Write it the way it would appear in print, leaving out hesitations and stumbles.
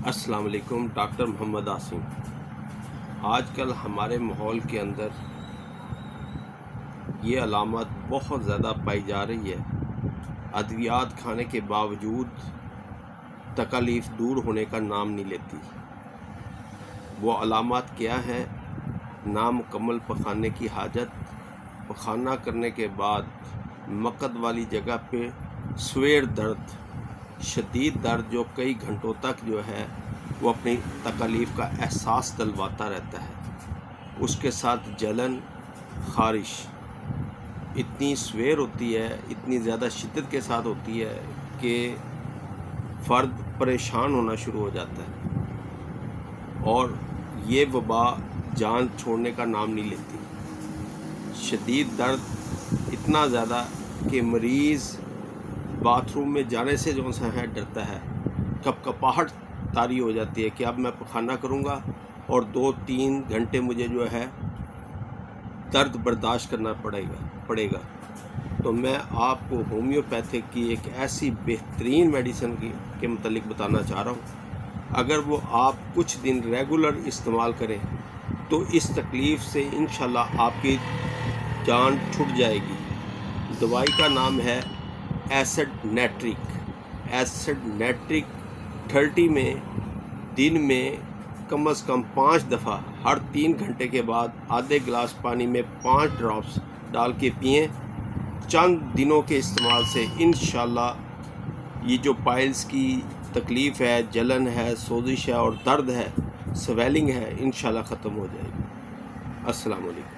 السلام علیکم، ڈاکٹر محمد عاصم۔ آج کل ہمارے ماحول کے اندر یہ علامات بہت زیادہ پائی جا رہی ہے۔ ادویات کھانے کے باوجود تکالیف دور ہونے کا نام نہیں لیتی۔ وہ علامات کیا ہیں؟ نامکمل پخانے کی حاجت، پخانہ کرنے کے بعد مقد والی جگہ پہ سویر درد، شدید درد جو کئی گھنٹوں تک جو ہے وہ اپنی تکالیف کا احساس دلواتا رہتا ہے۔ اس کے ساتھ جلن، خارش اتنی سویر ہوتی ہے، اتنی زیادہ شدت کے ساتھ ہوتی ہے کہ فرد پریشان ہونا شروع ہو جاتا ہے، اور یہ وبا جان چھوڑنے کا نام نہیں لیتی۔ شدید درد اتنا زیادہ کہ مریض باتھ روم میں جانے سے جو ہے ڈرتا ہے، کپاہٹ طاری ہو جاتی ہے کہ اب میں پخانہ کروں گا اور 2-3 گھنٹے مجھے جو ہے درد برداشت کرنا پڑے گا۔ تو میں آپ کو ہومیوپیتھک کی ایک ایسی بہترین میڈیسن کے متعلق بتانا چاہ رہا ہوں۔ اگر وہ آپ کچھ دن ریگولر استعمال کریں تو اس تکلیف سے انشاءاللہ آپ کی جان چھٹ جائے گی۔ دوائی کا نام ہے ایسڈ نیٹرک۔ ایسڈ نیٹرک 30 میں دن میں کم از کم 5 دفعہ ہر 3 گھنٹے کے بعد آدھے گلاس پانی میں 5 ڈراپس ڈال کے پئیں۔ چند دنوں کے استعمال سے انشاءاللہ یہ جو پائلز کی تکلیف ہے، جلن ہے، سوزش ہے اور درد ہے، سویلنگ ہے، انشاءاللہ ختم ہو جائے گی۔ السلام علیکم۔